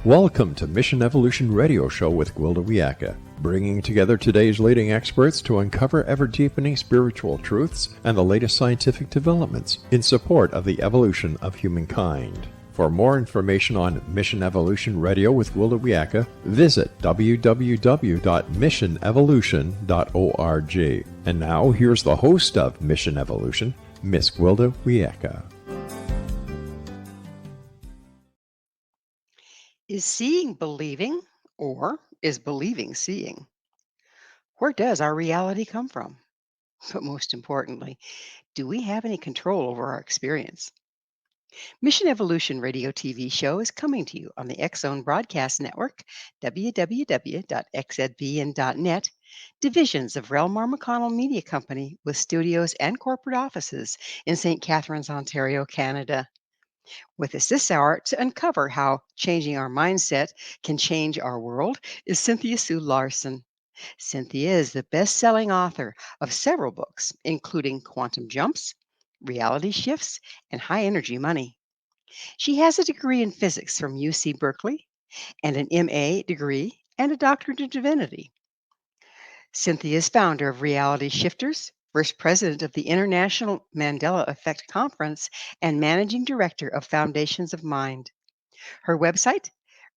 Welcome to Mission Evolution Radio Show with Gwilda Wiyaka, bringing together today's leading experts to uncover ever-deepening spiritual truths and the latest scientific developments in support of the evolution of humankind. For more information on Mission Evolution Radio with Gwilda Wiyaka, visit www.missionevolution.org. And now, here's the host of Mission Evolution, Miss Gwilda Wiyaka. Is seeing believing, or is believing seeing? Where does our reality come from? But most importantly, do we have any control over our experience? Mission Evolution Radio TV show is coming to you on the X-Zone Broadcast Network, www.xzbn.net, divisions of Relmar McConnell Media Company with studios and corporate offices in St. Catharines, Ontario, Canada. With us this hour to uncover how changing our mindset can change our world is Cynthia Sue Larson. Cynthia is the best-selling author of several books, including Quantum Jumps, Reality Shifts, and High Energy Money. She has a degree in physics from UC Berkeley and an MA degree and a Doctor of Divinity. Cynthia is founder of RealityShifters, First President of the International Mandela Effect Conference, and Managing Director of Foundations of Mind. Her website,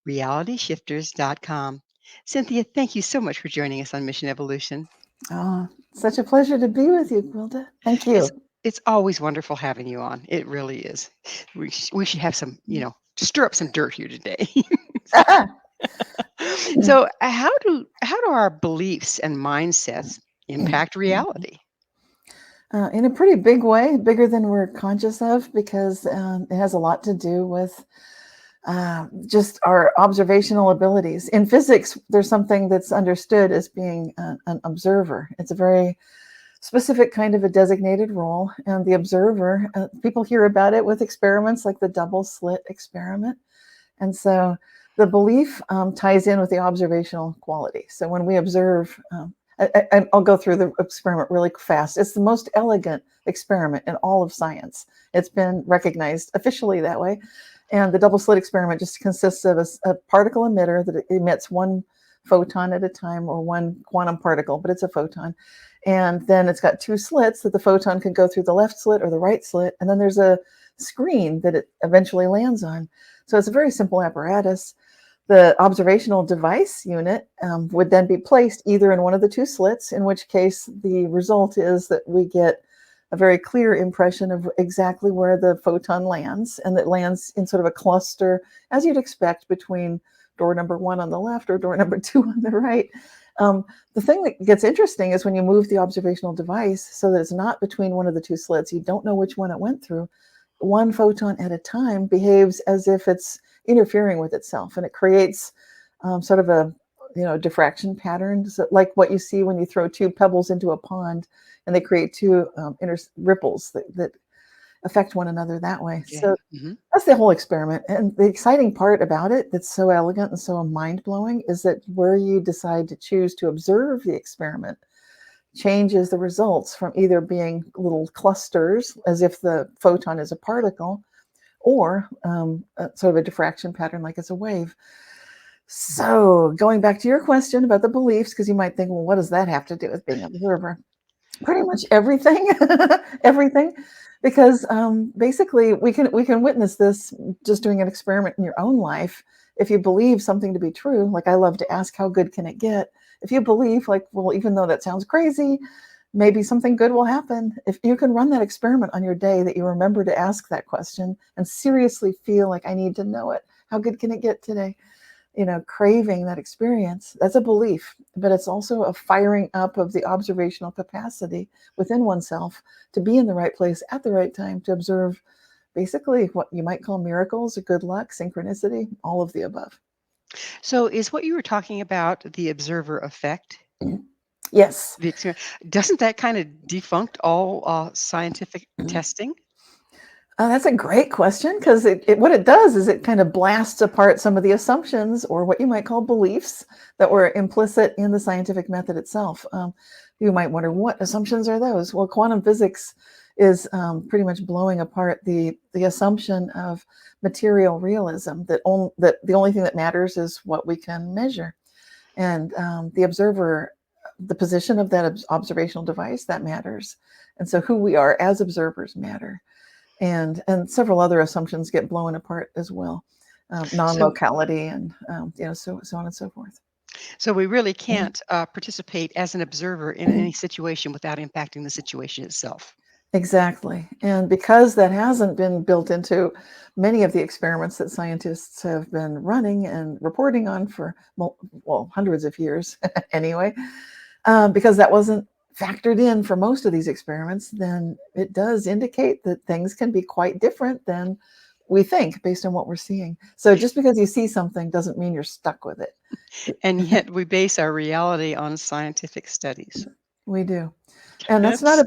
RealityShifters.com. Cynthia, thank you so much for joining us on Mission Evolution. Oh, such a pleasure to be with you, Gwilda. Thank you. It's always wonderful having you on. It really is. We should have some, stir up some dirt here today. So how do our beliefs and mindsets impact reality? In a pretty big way, bigger than we're conscious of, because it has a lot to do with just our observational abilities. In physics, there's something that's understood as being an observer. It's a very specific kind of a designated role. And the observer, people hear about it with experiments like the double slit experiment. And so the belief ties in with the observational quality. So when we observe, I'll go through the experiment really fast. It's the most elegant experiment in all of science. It's been recognized officially that way. And the double slit experiment just consists of a particle emitter that emits one photon at a time, or one quantum particle, but it's a photon. And then it's got two slits that the photon can go through, the left slit or the right slit. And then there's a screen that it eventually lands on. So it's a very simple apparatus. The observational device unit would then be placed either in one of the two slits, in which case the result is that we get a very clear impression of exactly where the photon lands, and that lands in sort of a cluster, as you'd expect, between door number 1 on the left or door number 2 on the right. The thing that gets interesting is when you move the observational device so that it's not between one of the two slits, you don't know which one it went through, one photon at a time behaves as if it's interfering with itself, and it creates sort of a diffraction pattern, so like what you see when you throw two pebbles into a pond, and they create two ripples that affect one another that way. Yeah. So that's the whole experiment. And the exciting part about it that's so elegant and so mind-blowing is that where you decide to choose to observe the experiment changes the results from either being little clusters, as if the photon is a particle, or sort of a diffraction pattern like it's a wave. So going back to your question about the beliefs, because you might think, well, what does that have to do with being an observer? Pretty much everything, everything, because basically we can witness this just doing an experiment in your own life. If you believe something to be true, like I love to ask, how good can it get? If you believe, like, well, even though that sounds crazy, maybe something good will happen. If you can run that experiment on your day that you remember to ask that question and seriously feel like I need to know it, how good can it get today? Craving that experience, that's a belief, but it's also a firing up of the observational capacity within oneself to be in the right place at the right time to observe basically what you might call miracles or good luck, synchronicity, all of the above. So is what you were talking about the observer effect? Yes. Doesn't that kind of defunct all scientific testing? That's a great question, because what it does is it kind of blasts apart some of the assumptions, or what you might call beliefs, that were implicit in the scientific method itself. You might wonder, what assumptions are those? Well, quantum physics is pretty much blowing apart the assumption of material realism, that the only thing that matters is what we can measure. And the observer, the position of that observational device, that matters. And so who we are as observers matter. And several other assumptions get blown apart as well. Non-locality and so on and so forth. So we really can't participate as an observer in any situation without impacting the situation itself. Exactly. And because that hasn't been built into many of the experiments that scientists have been running and reporting on for, well, hundreds of years anyway, because that wasn't factored in for most of these experiments, then it does indicate that things can be quite different than we think based on what we're seeing. So just because you see something doesn't mean you're stuck with it. And yet we base our reality on scientific studies. We do. And it's not a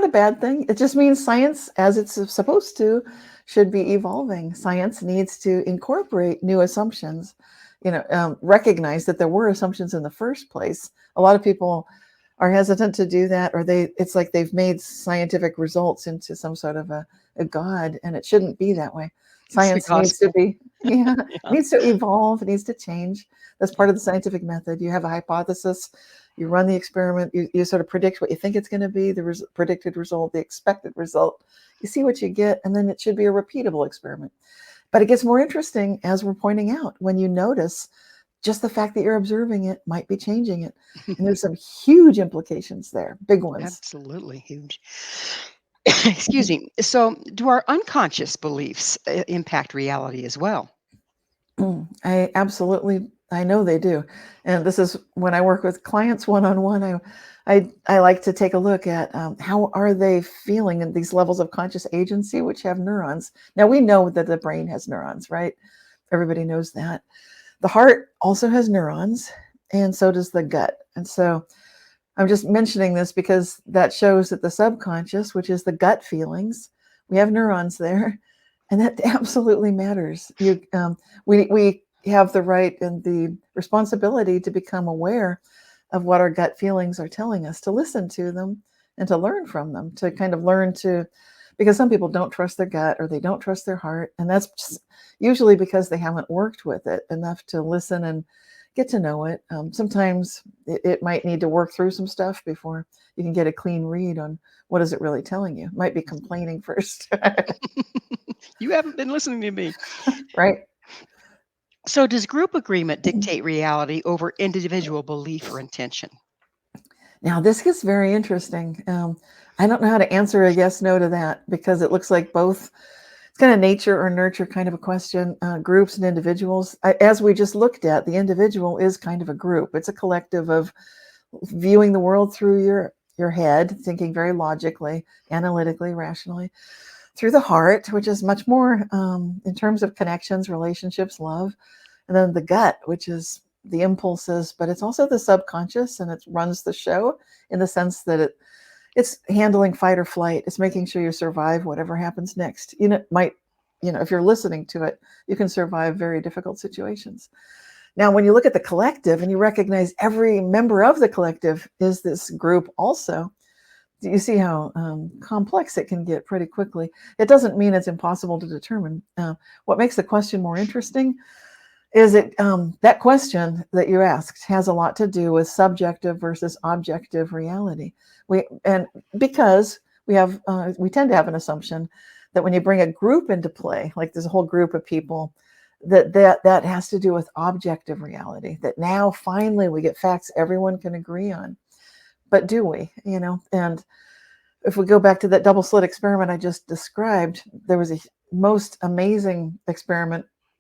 bad thing. It just means science, as it's supposed to, should be evolving. Science needs to incorporate new assumptions, recognize that there were assumptions in the first place. A lot of people are hesitant to do that, or it's like they've made scientific results into some sort of a god, and it shouldn't be that way. Science needs to be, needs to evolve, it needs to change. That's part of the scientific method. You have a hypothesis, you run the experiment, you sort of predict what you think it's going to be, the predicted result, the expected result. You see what you get, and then it should be a repeatable experiment. But it gets more interesting, as we're pointing out, when you notice just the fact that you're observing it might be changing it. And there's some huge implications there, big ones. Absolutely huge. Excuse me. So do our unconscious beliefs impact reality as well? I know they do. And this is when I work with clients one-on-one, I like to take a look at how are they feeling in these levels of conscious agency, which have neurons. Now we know that the brain has neurons, right? Everybody knows that. The heart also has neurons, and so does the gut. And so I'm just mentioning this because that shows that the subconscious, which is the gut feelings, we have neurons there, and that absolutely matters. We have the right and the responsibility to become aware of what our gut feelings are telling us, to listen to them and to learn from them, to kind of learn to, because some people don't trust their gut or they don't trust their heart. And that's just usually because they haven't worked with it enough to listen and get to know it. Sometimes it might need to work through some stuff before you can get a clean read on what is it really telling you. It might be complaining first. You haven't been listening to me. Right. So does group agreement dictate reality over individual belief or intention? Now, this gets very interesting. I don't know how to answer a yes, no to that, because it looks like both. It's kind of nature or nurture kind of a question. Groups and individuals, as we just looked at, the individual is kind of a group. It's a collective of viewing the world through your head, thinking very logically, analytically, rationally, through the heart, which is much more in terms of connections, relationships, love, and then the gut, which is the impulses, but it's also the subconscious, and it runs the show in the sense that it's handling fight or flight. It's making sure you survive whatever happens next. If you're listening to it, you can survive very difficult situations. Now, when you look at the collective and you recognize every member of the collective is this group also, you see how complex it can get pretty quickly. It doesn't mean it's impossible to determine. What makes the question more interesting is that question that you asked has a lot to do with subjective versus objective reality. Because we tend to have an assumption that when you bring a group into play, like there's a whole group of people, that has to do with objective reality, that now finally we get facts everyone can agree on. But do we? And if we go back to that double slit experiment I just described, there was a most amazing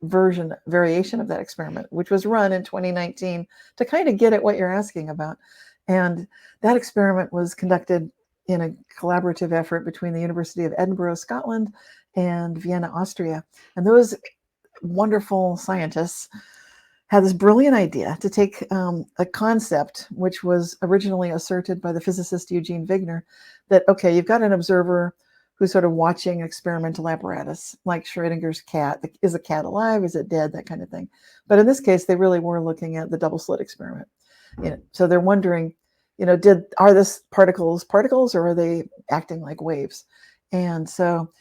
variation of that experiment, which was run in 2019 to kind of get at what you're asking about. And that experiment was conducted in a collaborative effort between the University of Edinburgh, Scotland, and Vienna, Austria. And those wonderful scientists had this brilliant idea to take a concept which was originally asserted by the physicist Eugene Wigner, that, okay, you've got an observer who's sort of watching experimental apparatus, like Schrodinger's cat. Is the cat alive? Is it dead? That kind of thing. But in this case, they really were looking at the double slit experiment. So they're wondering, are this particles, or are they acting like waves? And so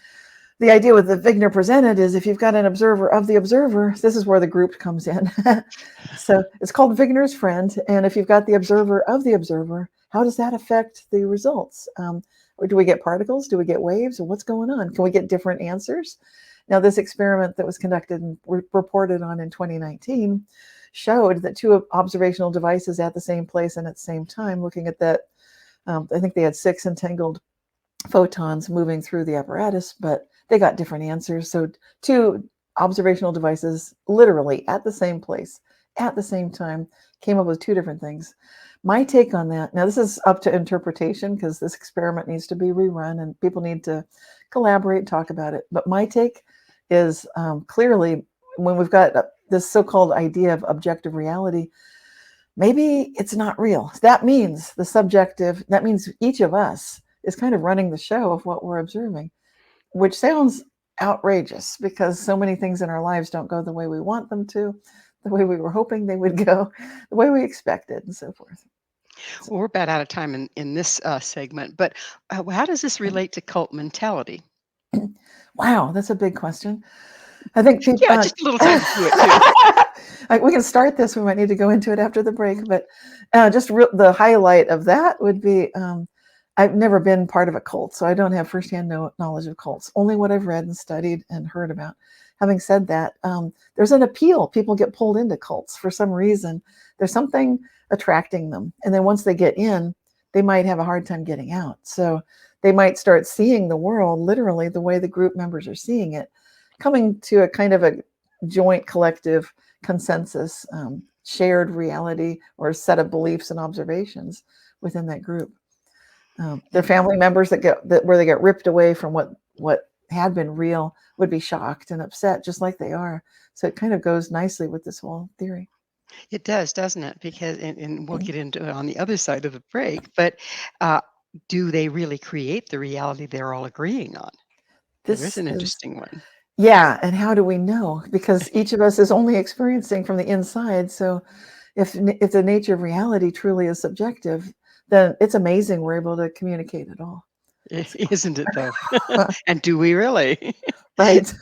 the idea with the Wigner presented is, if you've got an observer of the observer, this is where the group comes in. So it's called Wigner's friend. And if you've got the observer of the observer, how does that affect the results? Or do we get particles? Do we get waves? Or what's going on? Can we get different answers? Now, this experiment that was conducted and reported on in 2019 showed that two observational devices at the same place and at the same time, looking at that, I think they had 6 entangled photons moving through the apparatus, but they got different answers. So 2 observational devices literally at the same place at the same time came up with 2 different things. My take on that, now this is up to interpretation because this experiment needs to be rerun and people need to collaborate and talk about it. But my take is clearly, when we've got this so-called idea of objective reality, maybe it's not real. That means that means each of us is kind of running the show of what we're observing, which sounds outrageous because so many things in our lives don't go the way we want them to, the way we were hoping they would go, the way we expected, and so forth. Well, we're about out of time in this segment, but how does this relate to cult mentality? Wow, that's a big question. I think people, Yeah, just a little time to do it too. We can start this. We might need to go into it after the break, but the highlight of that would be, I've never been part of a cult, so I don't have firsthand knowledge of cults, only what I've read and studied and heard about. Having said that, there's an appeal. People get pulled into cults for some reason. There's something attracting them. And then once they get in, they might have a hard time getting out. So they might start seeing the world literally the way the group members are seeing it, coming to a kind of a joint collective consensus, shared reality or a set of beliefs and observations within that group. Their family members where they get ripped away from what had been real would be shocked and upset, just like they are. So it kind of goes nicely with this whole theory. It does, doesn't it? Because, and we'll get into it on the other side of the break, but do they really create the reality they're all agreeing on? This is an interesting one. Yeah, and how do we know? Because each of us is only experiencing from the inside. So if the nature of reality truly is subjective, then it's amazing we're able to communicate at all. Isn't it though? And do we really? Right.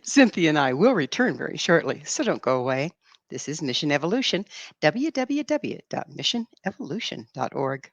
Cynthia and I will return very shortly, so don't go away. This is Mission Evolution, www.missionevolution.org.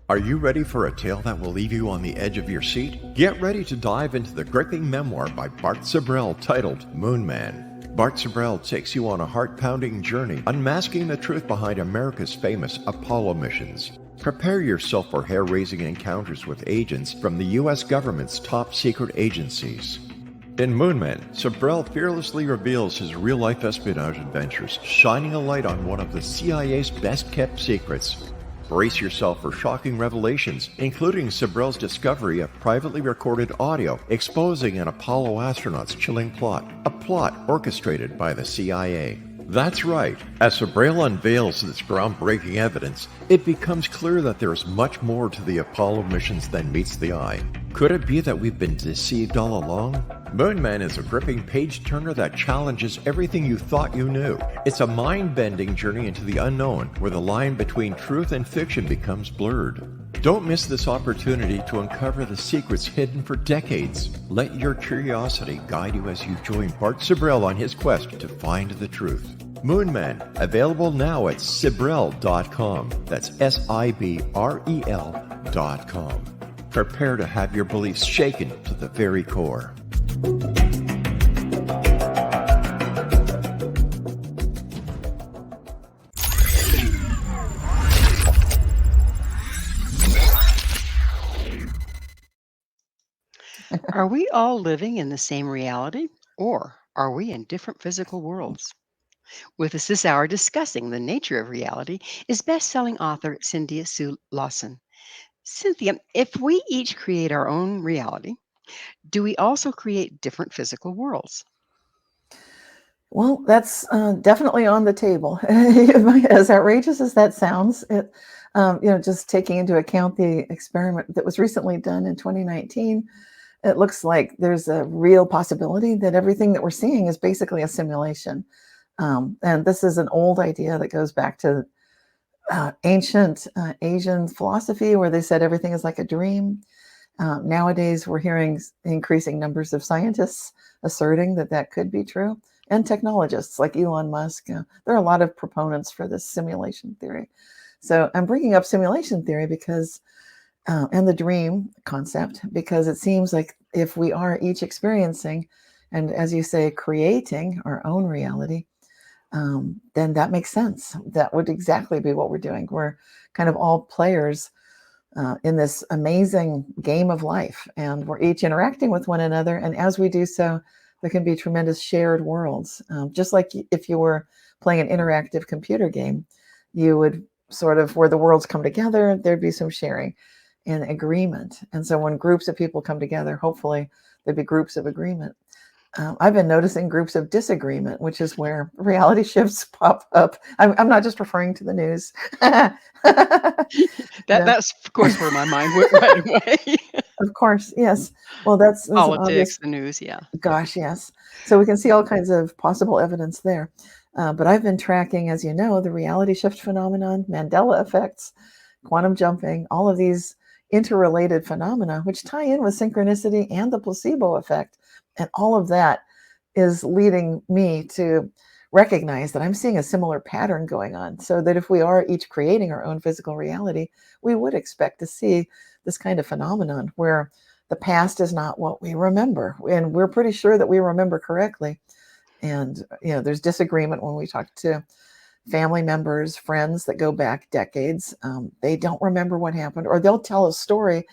Are you ready for a tale that will leave you on the edge of your seat? Get ready to dive into the gripping memoir by Bart Sibrel titled Moon Man. Bart Sibrel takes you on a heart-pounding journey, unmasking the truth behind America's famous Apollo missions. Prepare yourself for hair-raising encounters with agents from the U.S. government's top secret agencies. In Moon Man, Sibrel fearlessly reveals his real-life espionage adventures, shining a light on one of the CIA's best-kept secrets. Brace yourself for shocking revelations, including Sibrel's discovery of privately recorded audio exposing an Apollo astronaut's chilling plot, a plot orchestrated by the CIA. That's right. As Sibrel unveils this groundbreaking evidence, it becomes clear that there is much more to the Apollo missions than meets the eye. Could it be that we've been deceived all along? Moon Man is a gripping page-turner that challenges everything you thought you knew. It's a mind-bending journey into the unknown, where the line between truth and fiction becomes blurred. Don't miss this opportunity to uncover the secrets hidden for decades. Let your curiosity guide you as you join Bart Sibrel on his quest to find the truth. Moon Man, available now at Sibrel.com. That's Sibrel.com. Prepare to have your beliefs shaken to the very core. Are we all living in the same reality, or are we in different physical worlds? With us this hour discussing the nature of reality is best-selling author Cynthia Sue Larson. Cynthia, if we each create our own reality, do we also create different physical worlds? Well, that's definitely on the table. As outrageous as that sounds, just taking into account the experiment that was recently done in 2019, it looks like there's a real possibility that everything that we're seeing is basically a simulation. And this is an old idea that goes back to ancient Asian philosophy, where they said everything is like a dream. Nowadays, we're hearing increasing numbers of scientists asserting that that could be true, and technologists like Elon Musk. There are a lot of proponents for this simulation theory. So I'm bringing up simulation theory because, and the dream concept, because it seems like if we are each experiencing, and as you say, creating our own reality, then that makes sense. That would exactly be what we're doing. We're kind of all players in this amazing game of life, and we're each interacting with one another. And as we do so, there can be tremendous shared worlds. Just like if you were playing an interactive computer game, you would sort of, where the worlds come together, there'd be some sharing and agreement. And so when groups of people come together, hopefully there'd be groups of agreement. I've been noticing groups of disagreement, which is where reality shifts pop up. I'm not just referring to the news. That's, of course, where my mind went right away. Of course, yes. Well, that's an obvious. Politics, the news, yeah. Gosh, yes. So we can see all kinds of possible evidence there. But I've been tracking, as you know, the reality shift phenomenon, Mandela effects, quantum jumping, all of these interrelated phenomena, which tie in with synchronicity and the placebo effect. And all of that is leading me to recognize that I'm seeing a similar pattern going on, so that if we are each creating our own physical reality, we would expect to see this kind of phenomenon where the past is not what we remember. And we're pretty sure that we remember correctly. And, there's disagreement when we talk to family members, friends that go back decades. They don't remember what happened, or they'll tell a story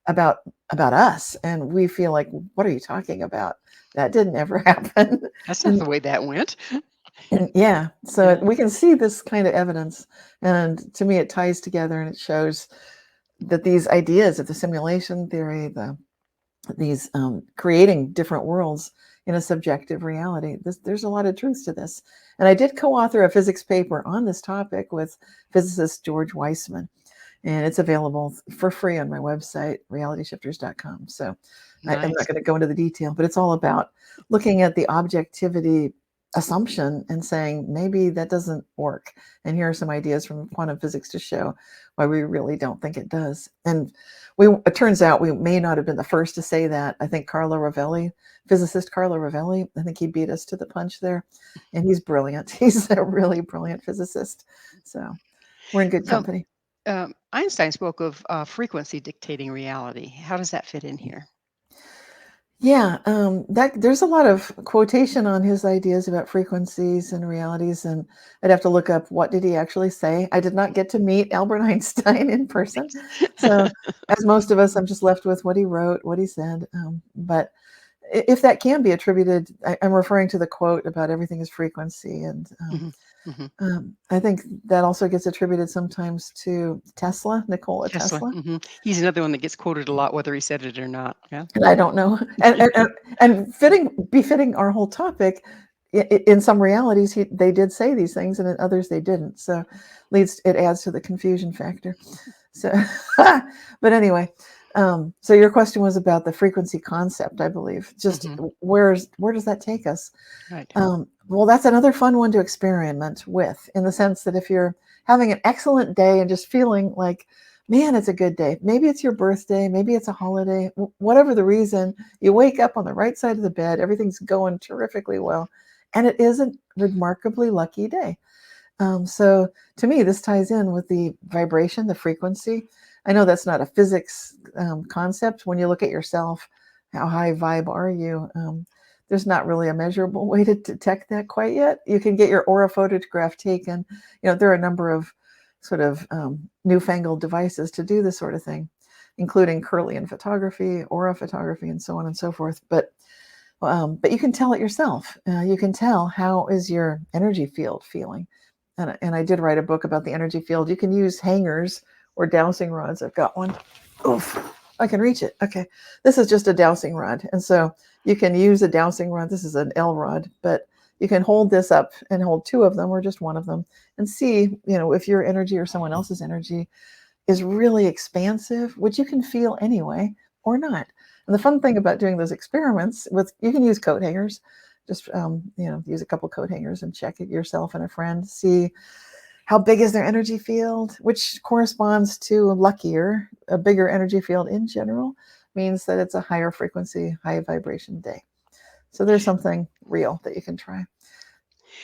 about us, and we feel like, what are you talking about? That didn't ever happen. That's not the way that went. And yeah, so we can see this kind of evidence, and to me it ties together, and it shows that these ideas of the simulation theory, these creating different worlds in a subjective reality, there's a lot of truth to this. And I did co-author a physics paper on this topic with physicist George Weissman, and it's available for free on my website, realityshifters.com. So Nice. I'm not going to go into the detail, but it's all about looking at the objectivity assumption and saying, maybe that doesn't work. And here are some ideas from quantum physics to show why we really don't think it does. And it turns out we may not have been the first to say that. I think physicist Carlo Rovelli, I think he beat us to the punch there. And he's brilliant. He's a really brilliant physicist. So we're in good company. Einstein spoke of frequency dictating reality. How does that fit in here? Yeah, there's a lot of quotation on his ideas about frequencies and realities, and I'd have to look up what did he actually say. I did not get to meet Albert Einstein in person, so as most of us, I'm just left with what he wrote, what he said. But if that can be attributed, I'm referring to the quote about everything is frequency, and I think that also gets attributed sometimes to Nikola Tesla. He's another one that gets quoted a lot, whether he said it or not. Yeah, and I don't know. And befitting our whole topic, in some realities, they did say these things, and in others they didn't. So it adds to the confusion factor. So, but anyway, so your question was about the frequency concept, I believe. Just where does that take us? Right. Well, that's another fun one to experiment with, in the sense that if you're having an excellent day and just feeling like, man, it's a good day. Maybe it's your birthday, maybe it's a holiday, whatever the reason, you wake up on the right side of the bed, everything's going terrifically well, and it is a remarkably lucky day. So to me, this ties in with the vibration, the frequency. I know that's not a physics concept. When you look at yourself, how high vibe are you? There's not really a measurable way to detect that quite yet. You can get your aura photograph taken. There are a number of sort of newfangled devices to do this sort of thing, including Kirlian photography, aura photography, and so on and so forth. But you can tell it yourself. You can tell how is your energy field feeling. And I did write a book about the energy field. You can use hangers or dowsing rods. I've got one. Oof, I can reach it. Okay. This is just a dowsing rod. And so you can use a dowsing rod. This is an L rod, but you can hold this up and hold two of them or just one of them and see, if your energy or someone else's energy is really expansive, which you can feel anyway or not. And the fun thing about doing those experiments with, you can use coat hangers, just use a couple coat hangers and check it yourself and a friend, see how big is their energy field, which corresponds to luckier. A bigger energy field in general means that it's a higher frequency, high vibration day. So there's something real that you can try.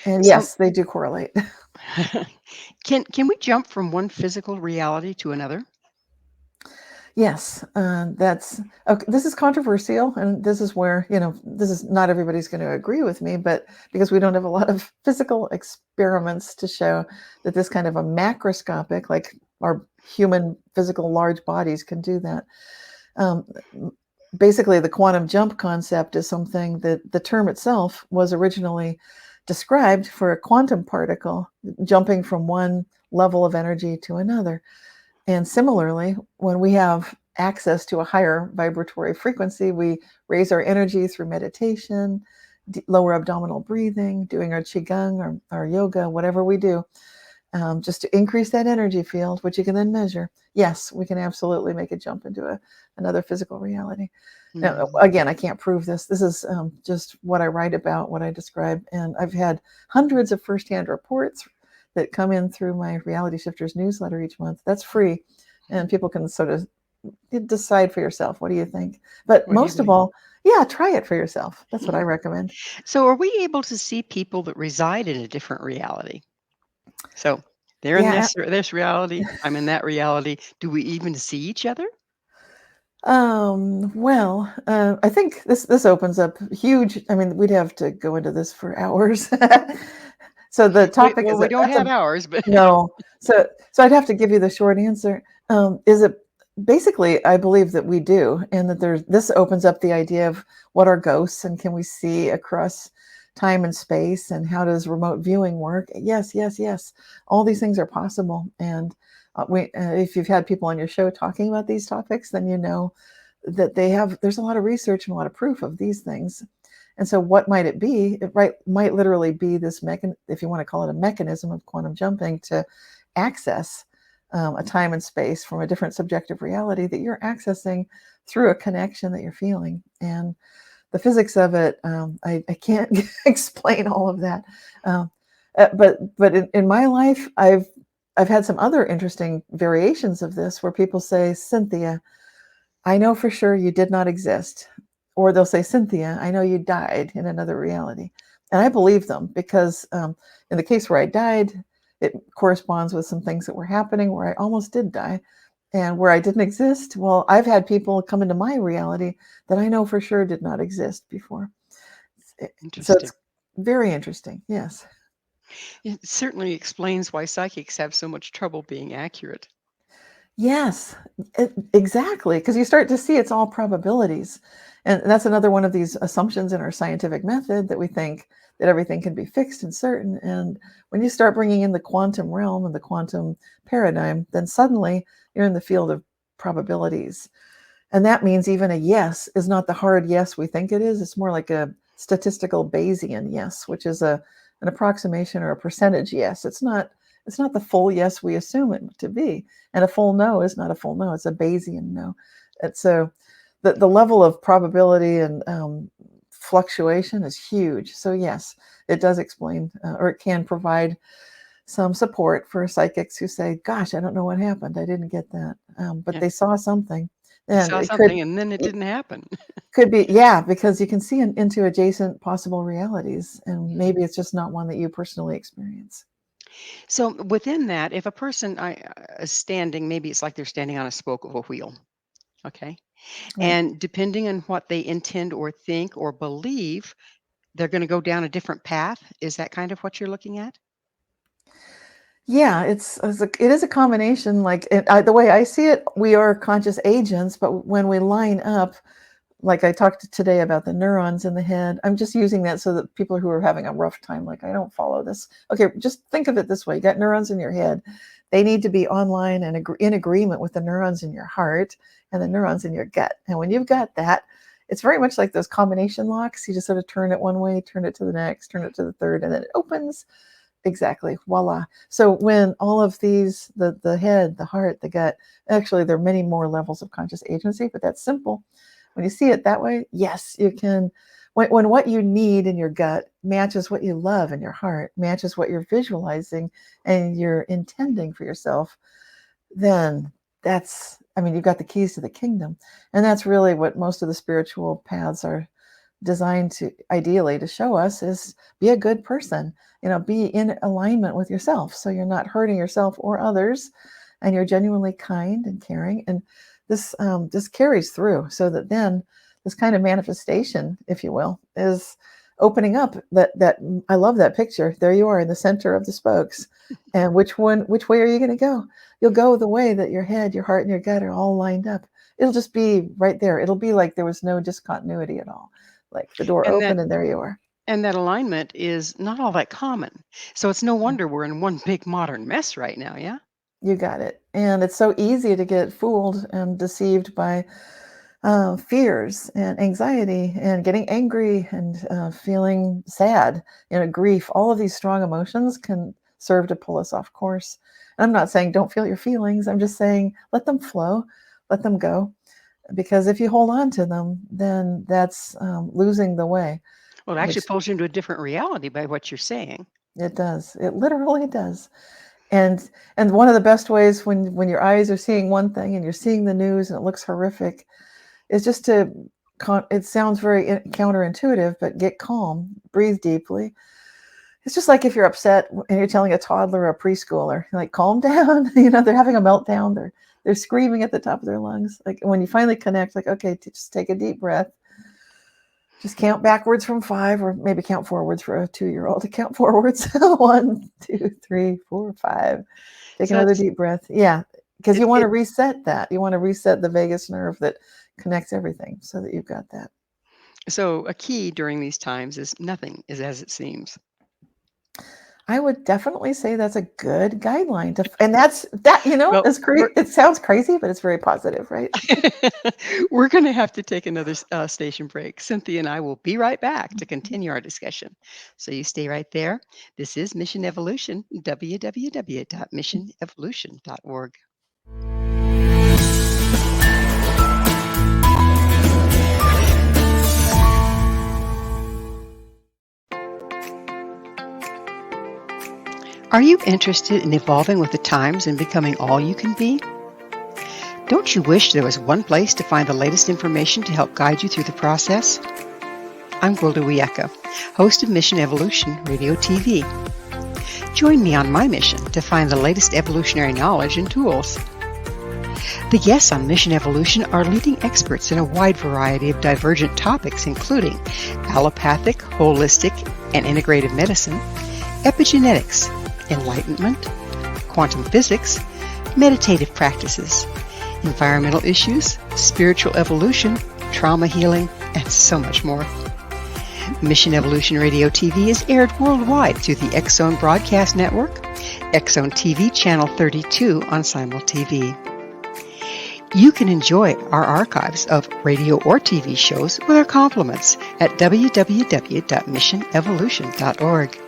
And So yes, they do correlate. can we jump from one physical reality to another? Yes, that's okay. This is controversial, and this is where, this is not everybody's going to agree with me, but because we don't have a lot of physical experiments to show that this kind of a macroscopic, like our human physical large bodies can do that. Basically, the quantum jump concept is something that the term itself was originally described for a quantum particle jumping from one level of energy to another. And similarly, when we have access to a higher vibratory frequency, we raise our energy through meditation, lower abdominal breathing, doing our qigong or our yoga, whatever we do, just to increase that energy field, which you can then measure. Yes, we can absolutely make a jump into another physical reality. Now, again, I can't prove this. This is just what I write about, what I describe. And I've had hundreds of firsthand reports that come in through my Reality Shifters newsletter each month. That's free. And people can sort of decide for yourself. What do you think? But most of all, try it for yourself. That's what I recommend. So are we able to see people that reside in a different reality? So they're in Yeah. this reality, I'm in that reality. Do we even see each other? Well, I think this opens up huge. I mean, we'd have to go into this for hours. So the topic Well, is we don't have ours, but no. So I'd have to give you the short answer. Is it basically? I believe that we do, and that this opens up the idea of what are ghosts and can we see across time and space, and how does remote viewing work? Yes, yes, yes. All these things are possible, and if you've had people on your show talking about these topics, then you know that there's a lot of research and a lot of proof of these things. And so what might it be? It might literally be this if you want to call it a mechanism of quantum jumping, to access a time and space from a different subjective reality that you're accessing through a connection that you're feeling. And the physics of it, I can't explain all of that. But in my life, I've had some other interesting variations of this where people say, Cynthia, I know for sure you did not exist. Or they'll say, Cynthia, I know you died in another reality. And I believe them because in the case where I died, it corresponds with some things that were happening where I almost did die. And where I didn't exist, well, I've had people come into my reality that I know for sure did not exist before. So it's very interesting. Yes. it certainly explains why psychics have so much trouble being accurate. Yes, exactly. Because you start to see it's all probabilities. And that's another one of these assumptions in our scientific method, that we think that everything can be fixed and certain. And when you start bringing in the quantum realm and the quantum paradigm, then suddenly you're in the field of probabilities. And that means even a yes is not the hard yes we think it is. It's more like a statistical Bayesian yes, which is an approximation or a percentage yes. It's not the full yes we assume it to be. And a full no is not a full no. It's a Bayesian no. And so the level of probability and fluctuation is huge. So yes, it does explain, or it can provide some support for psychics who say, gosh, I don't know what happened. I didn't get that. But they saw something. And saw it something and then it didn't happen. could be, because you can see into adjacent possible realities. And maybe it's just not one that you personally experience. So within that, if a person is standing, maybe it's like they're standing on a spoke of a wheel. Okay. Right. And depending on what they intend or think or believe, they're going to go down a different path. Is that kind of what you're looking at? Yeah, it is a combination. Like the way I see it, we are conscious agents, but when we line up, like I talked today about the neurons in the head, I'm just using that so that people who are having a rough time, like, I don't follow this. Okay, just think of it this way. You got neurons in your head. They need to be online and in agreement with the neurons in your heart and the neurons in your gut. And when you've got that, it's very much like those combination locks. You just sort of turn it one way, turn it to the next, turn it to the third, and then it opens. Exactly. Voila. So when all of these, the head, the heart, the gut, actually there are many more levels of conscious agency, but that's simple. When you see it that way, yes, you can. When what you need in your gut matches what you love in your heart, matches what you're visualizing and you're intending for yourself, then that's, I mean, you've got the keys to the kingdom. And that's really what most of the spiritual paths are designed to, ideally, to show us, is be a good person, be in alignment with yourself, so you're not hurting yourself or others, and you're genuinely kind and caring. And this carries through, so that then this kind of manifestation, if you will, is opening up. That I love that picture. There you are in the center of the spokes, and which way are you going to go? You'll go the way that your head, your heart, and your gut are all lined up. It'll just be right there. It'll be like there was no discontinuity at all. Like the door And that opened and there you are. and that alignment is not all that common. So it's no wonder we're in one big modern mess right now, yeah? You got it. And it's so easy to get fooled and deceived by fears and anxiety and getting angry and feeling sad, grief. All of these strong emotions can serve to pull us off course. And I'm not saying don't feel your feelings. I'm just saying let them flow, let them go. Because if you hold on to them, then that's losing the way. Well, it actually Which pulls you into a different reality by what you're saying. it does. It literally does. And one of the best ways when your eyes are seeing one thing and you're seeing the news and it looks horrific is just to, it sounds very counterintuitive, but get calm, breathe deeply. It's just like if you're upset and you're telling a toddler or a preschooler, like, calm down, they're having a meltdown. They're screaming at the top of their lungs. Like when you finally connect, like, okay, just take a deep breath. Just count backwards from 5, or maybe count forwards for a 2-year-old to count forwards. 1, 2, 3, 4, 5. Take So another that's deep breath. Yeah, because you it, want to it reset that. You want to reset the vagus nerve that connects everything, so that you've got that. so a key during these times is nothing is as it seems. I would definitely say that's a good guideline and that's that. Well, It's crazy. It sounds crazy, but it's very positive, right? we're going to have to take another station break. Cynthia and I will be right back to continue our discussion. So you stay right there. This is Mission Evolution, www.missionevolution.org. Are you interested in evolving with the times and becoming all you can be? Don't you wish there was one place to find the latest information to help guide you through the process? I'm Gwilda Wiyaka, host of Mission Evolution Radio TV. Join me on my mission to find the latest evolutionary knowledge and tools. The guests on Mission Evolution are leading experts in a wide variety of divergent topics, including allopathic, holistic, and integrative medicine, epigenetics, enlightenment, quantum physics, meditative practices, environmental issues, spiritual evolution, trauma healing, and so much more. Mission Evolution Radio TV is aired worldwide through the X-Zone Broadcast Network, X-Zone TV Channel 32 on Simul TV. You can enjoy our archives of radio or TV shows with our compliments at www.missionevolution.org.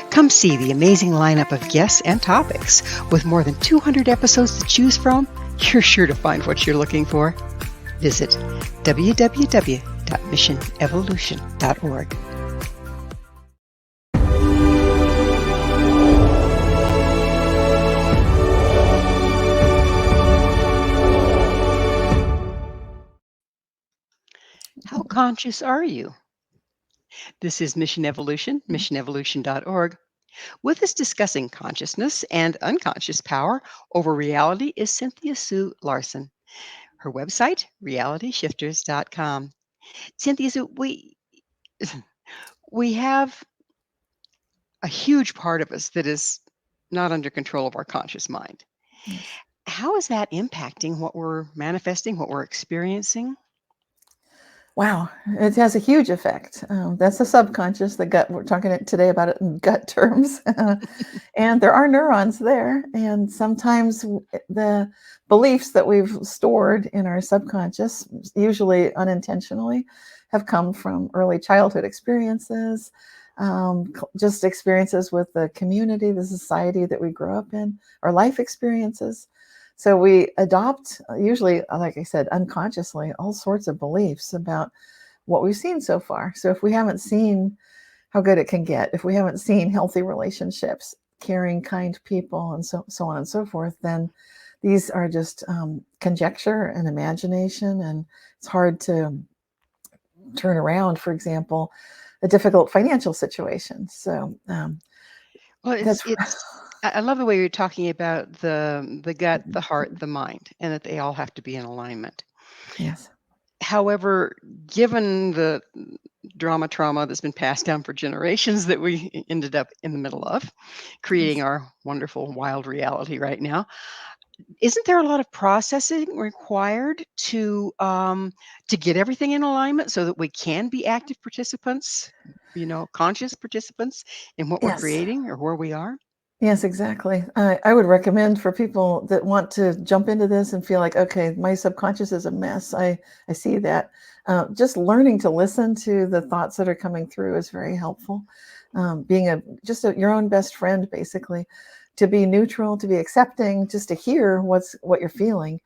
Come see the amazing lineup of guests and topics. With more than 200 episodes to choose from, you're sure to find what you're looking for. Visit www.missionevolution.org. How conscious are you? This is Mission Evolution, missionevolution.org. With us discussing consciousness and unconscious power over reality is Cynthia Sue Larson. Her website, RealityShifters.com. Cynthia, so we have a huge part of us that is not under control of our conscious mind. Yes. How is that impacting what we're manifesting, what we're experiencing? Wow, it has a huge effect. That's the subconscious, the gut. We're talking today about it in gut terms. And there are neurons there. And sometimes the beliefs that we've stored in our subconscious, usually unintentionally, have come from early childhood experiences, just experiences with the community, the society that we grow up in, our life experiences. So we adopt, usually, like I said, unconsciously, all sorts of beliefs about what we've seen so far. So if we haven't seen how good it can get, if we haven't seen healthy relationships, caring, kind people, and so on and so forth, then these are just conjecture and imagination, and it's hard to turn around, for example, a difficult financial situation. So Well, that's I love the way you're talking about the gut, the heart, the mind, and that they all have to be in alignment. yes, However, given the trauma that's been passed down for generations that we ended up in the middle of, creating yes, our wonderful wild reality right now, isn't there a lot of processing required to get everything in alignment so that we can be active participants, conscious participants in what we're yes. creating or where we are? Yes, exactly. I would recommend for people that want to jump into this and feel like, okay, my subconscious is a mess. I see that. Just learning to listen to the thoughts that are coming through is very helpful. Being your own best friend, basically, to be neutral, to be accepting, just to hear what you're feeling.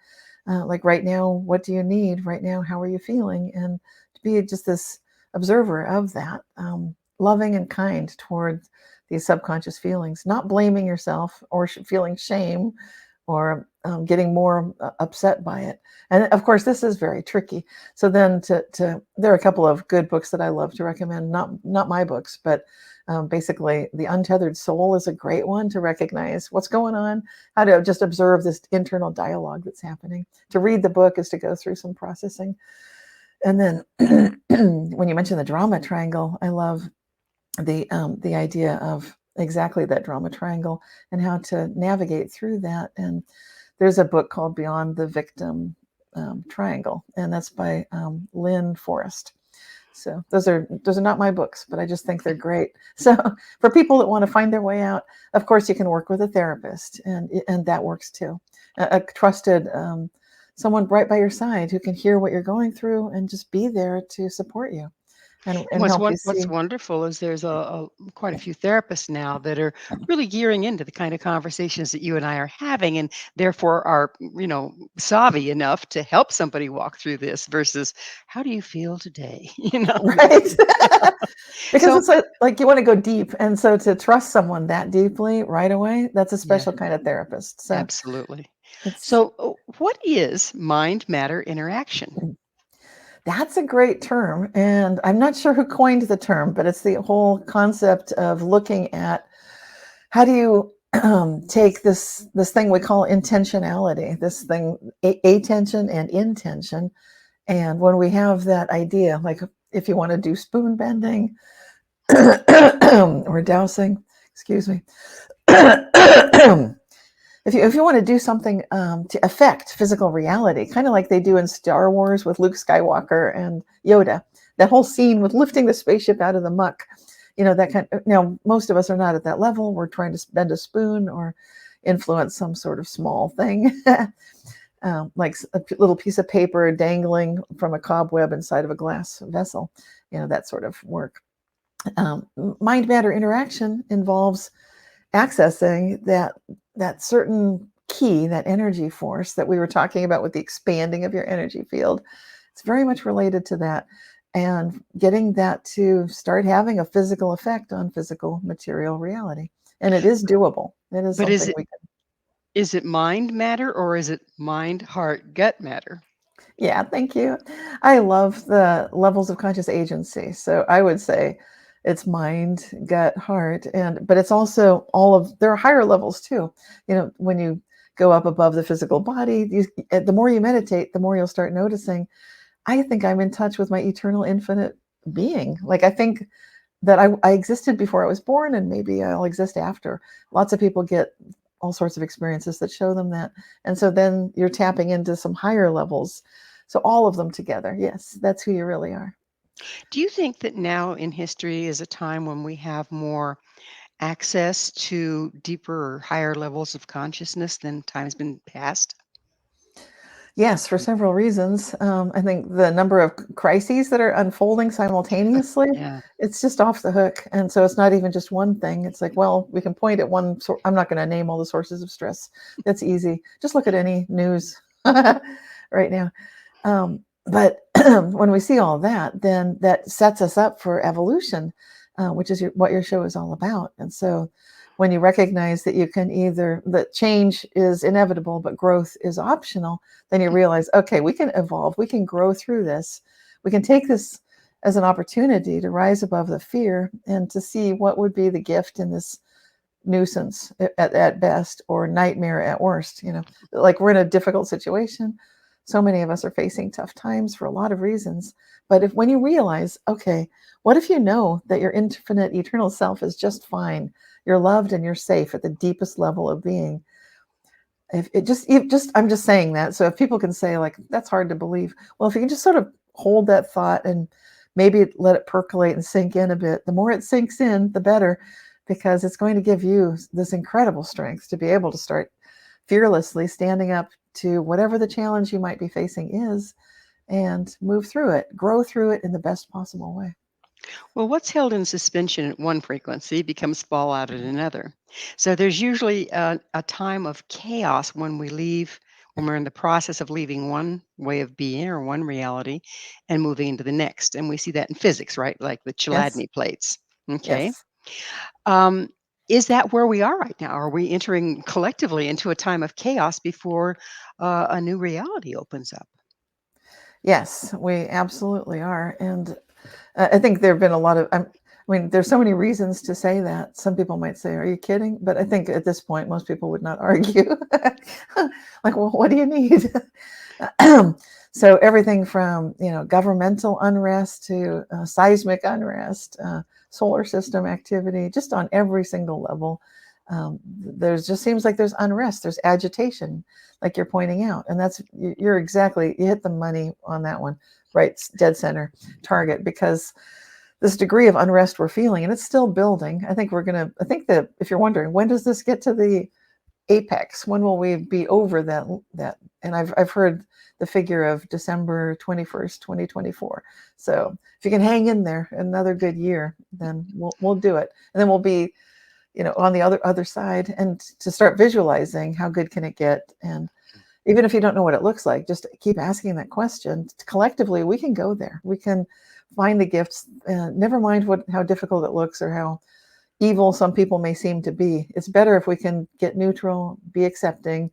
Like right now, what do you need? Right now, how are you feeling? And to be just this observer of that, loving and kind toward these subconscious feelings, not blaming yourself or feeling shame or getting more upset by it. And of course, this is very tricky. So then, there are a couple of good books that I love to recommend. Not my books, but basically, The Untethered Soul is a great one to recognize what's going on, how to just observe this internal dialogue that's happening. To read the book is to go through some processing. And then, when you mention the drama triangle, I love the idea of exactly that drama triangle and how to navigate through that. And there's a book called Beyond the Victim Triangle, and that's by Lynn Forrest. So those are not my books, but I just think they're great. So for people that want to find their way out, of course, you can work with a therapist, and that works too. A trusted someone right by your side who can hear what you're going through and just be there to support you And and help you what's see. wonderful is there's quite a few therapists now that are really gearing into the kind of conversations that you and I are having, and therefore are savvy enough to help somebody walk through this versus how do you feel today? Right. Because So it's like you want to go deep. And so to trust someone that deeply right away, that's a yeah, special kind of therapist. So absolutely. it's So what is mind matter interaction? that's a great term. And I'm not sure who coined the term, but it's the whole concept of looking at how do you take this thing we call intentionality, this thing, attention and intention. And when we have that idea, like if you want to do spoon bending, or dowsing, excuse me. If you want to do something to affect physical reality, kind of like they do in Star Wars with Luke Skywalker and Yoda, that whole scene with lifting the spaceship out of the muck, that kind of, now most of us are not at that level. We're trying to bend a spoon or influence some sort of small thing, like a little piece of paper dangling from a cobweb inside of a glass vessel, that sort of work. Mind matter interaction involves accessing that certain key, that energy force that we were talking about with the expanding of your energy field. It's very much related to that, and getting that to start having a physical effect on physical material reality. And it is doable. It is But something we can. is it mind matter or is it mind, heart, gut matter? Yeah, thank you. I love the levels of conscious agency. So I would say it's mind, gut, heart, but it's also there are higher levels too. When you go up above the physical body, the more you meditate, the more you'll start noticing, I think I'm in touch with my eternal infinite being. Like I think that I existed before I was born, and maybe I'll exist after. Lots of people get all sorts of experiences that show them that. And so then you're tapping into some higher levels. So all of them together, yes, that's who you really are. Do you think that now in history is a time when we have more access to deeper or higher levels of consciousness than times been past? Yes, for several reasons. I think the number of crises that are unfolding simultaneously, Yeah. it's just off the hook. And so it's not even just one thing. It's like, well, we can point at one source. I'm not going to name all the sources of stress. That's easy. Just look at any news right now. But when we see all that, then that sets us up for evolution, which is what your show is all about. And so when you recognize that you can that change is inevitable, but growth is optional, then you realize, okay, we can evolve, we can grow through this. We can take this as an opportunity to rise above the fear and to see what would be the gift in this nuisance at best, or nightmare at worst. Like, we're in a difficult situation. So many of us are facing tough times for a lot of reasons. But when you realize, okay, what if you know that your infinite eternal self is just fine? You're loved and you're safe at the deepest level of being. I'm just saying that. So if people can say, like, that's hard to believe. Well, if you can just sort of hold that thought and maybe let it percolate and sink in a bit, the more it sinks in, the better, because it's going to give you this incredible strength to be able to start fearlessly standing up to whatever the challenge you might be facing is, and move through it, grow through it in the best possible way. Well, what's held in suspension at one frequency becomes fallout at another. So there's usually a time of chaos when when we're in the process of leaving one way of being or one reality and moving into the next. And we see that in physics, right? Like the Yes. Chladni plates. Okay. Yes. Um, is that where we are right now? Are we entering collectively into a time of chaos before a new reality opens up? Yes, we absolutely are. And I think there have been a lot of, I mean, there's so many reasons to say that. Some people might say, are you kidding? But I think at this point, most people would not argue. Like, well, what do you need? So everything from, governmental unrest to seismic unrest, solar system activity, just on every single level. There's just seems like there's unrest, there's agitation, like you're pointing out. And you hit the money on that one, right? Dead center target, because this degree of unrest we're feeling, and it's still building. I think that if you're wondering, when does this get to the apex? When will we be over that? And I've heard the figure of December 21st, 2024. So if you can hang in there another good year, then we'll do it. And then we'll be, on the other side, and to start visualizing how good can it get. And even if you don't know what it looks like, just keep asking that question. Collectively, we can go there. We can find the gifts. Never mind how difficult it looks or how evil some people may seem to be. It's better if we can get neutral, be accepting,